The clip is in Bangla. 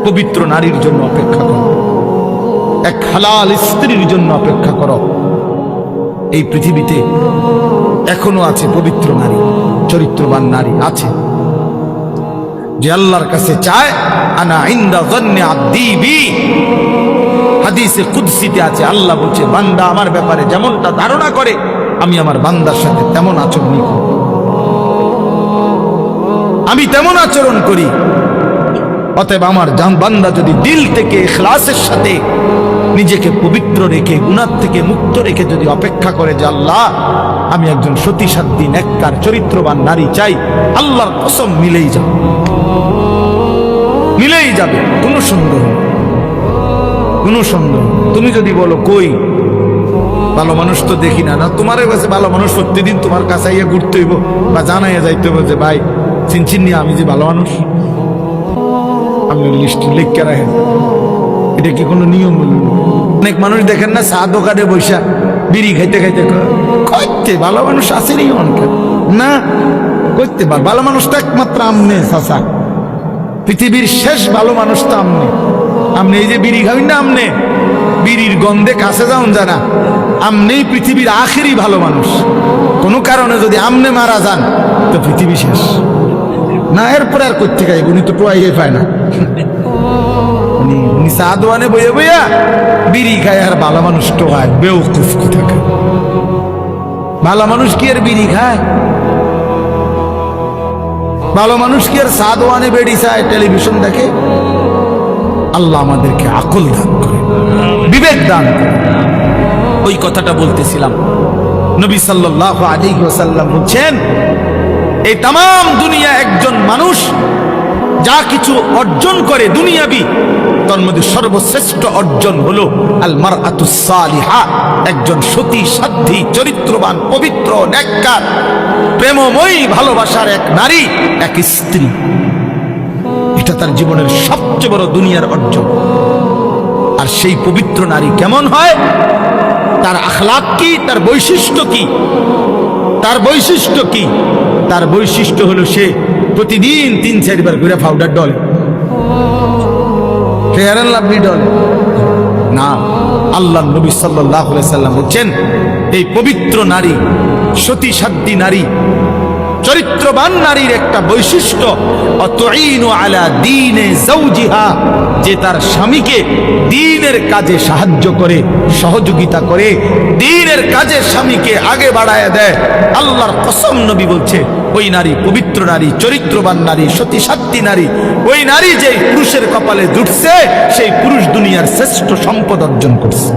পবিত্র নারীর জন্য অপেক্ষা করো, এক হালাল স্ত্রীর জন্য অপেক্ষা করো। এই পৃথিবীতে এখনো আছে পবিত্র নারী, চরিত্রবান নারী আছে, যে আল্লাহর কাছে চায় আনা ইনদা যান্নি আব্দি বি। হাদিসে কুদসিতে আছে, আল্লাহ বলছে বান্দা আমার ব্যাপারে যেমনটা ধারণা করে আমি আমার বান্দার সাথে তেমন আচরণই করি, আমি তেমন আচরণ করি। অতএব আমার বান্দা যদি দিল থেকে ইখলাসের সাথে নিজেকে পবিত্র রেখে গুনাহ থেকে মুক্ত রেখে যদি অপেক্ষা করে যে আল্লাহ আমি একজন সতী সাধ্বী নেককার চরিত্রবান নারী চাই, আল্লাহর কসম মিলেই যাবে, মিলেই যাবে, কোনো সন্দেহ, কোনো সন্দেহ। তুমি যদি বলো কই ভালো মানুষ তো দেখি না, না তোমার কাছে ভালো মানুষ প্রতিদিন তোমার কাছে আইয়া ঘুরতে হইব বা জানাইয়া যাইতে হবে যে ভাই চিনচিনি আমি যে ভালো মানুষ, আমি লিস্ট লিখে রাখেন, এটা কি কোনো নিয়ম? অনেক মানুষ দেখেন না চা দোকানে বৈশা বিড়ি খাইতে খাইতে কইতে ভালো মানুষ আসেনি অনেক না, করতে পার ভালো মানুষটা একমাত্র আমনে চাচা, পৃথিবীর শেষ ভালো মানুষ তো আমনে। আমনে এই যে বিড়ি খাবেন না, আমনে বিড়ির গন্ধে কাছে যাওন জানা, আমনেই পৃথিবীর আখেরি ভালো মানুষ। কোনো কারণে যদি আমনে মারা যান তো পৃথিবী শেষ না, এরপরে আর করতে গাইব, উনি তো টোয়াইয়ে পায় না, উনি চা দোয়ানে বইয়া বইয়া বিড়ি খায় আর ভালো মানুষ টোয়ায়, বেউকুফ কোথাকার। ভালো মানুষ কি আর বিড়ি খায়? ভালো মানুষ কি আর চা দোয়ানে বেড়ি চায়, টেলিভিশন দেখে? আল্লাহ আমাদেরকে আকল দান করে, বিবেক দান করে। ওই কথাটা বলতেছিলাম, নবী সাল্লাল্লাহু আলাইহি ওয়াসাল্লাম বলছেন এই তামাম দুনিয়া একজন মানুষ যা কিছু অর্জন করে দুনিয়াবি, তার মধ্যে সর্বশ্রেষ্ঠ অর্জন হলো আল মারআতুস সালিহা, একজন সতী সাধ্বী চরিত্রবান পবিত্র নেককার প্রেমময়ী ভালোবাসার এক নারী, এক স্ত্রী। এটা তার জীবনের সবচেয়ে বড় দুনিয়ার অর্জন। আর সেই পবিত্র নারী কেমন হয়, তার আখলাক কি, তার বৈশিষ্ট্য কি? তার বৈশিষ্ট্য কি? তার বৈশিষ্ট্য হলো সে প্রতিদিন 3-4 বার করে powder Dole, fair and lovely ডলে না। আল্লাহ নবী সাল্লাল্লাহু আলাইহি সাল্লাম বলেন এই পবিত্র নারী, সতী সাধ্বী নারী, চরিত্রবান নারীর একটা বৈশিষ্ট্য অতুইনু আলা দীনে যাওজিহা, যে তার স্বামীকে দ্বীনের কাজে সাহায্য করে, সহযোগিতা করে, দ্বীনের কাজে স্বামীকে আগে বাড়ায় দেয়। আল্লাহর কসম নবী বলছে ওই নারী পবিত্র নারী, চরিত্রবান নারী, সতী সাধ্বী নারী, ওই নারী যে পুরুষের কপালে জুটছে সেই পুরুষ দুনিয়ার শ্রেষ্ঠ সম্পদ অর্জন করছে।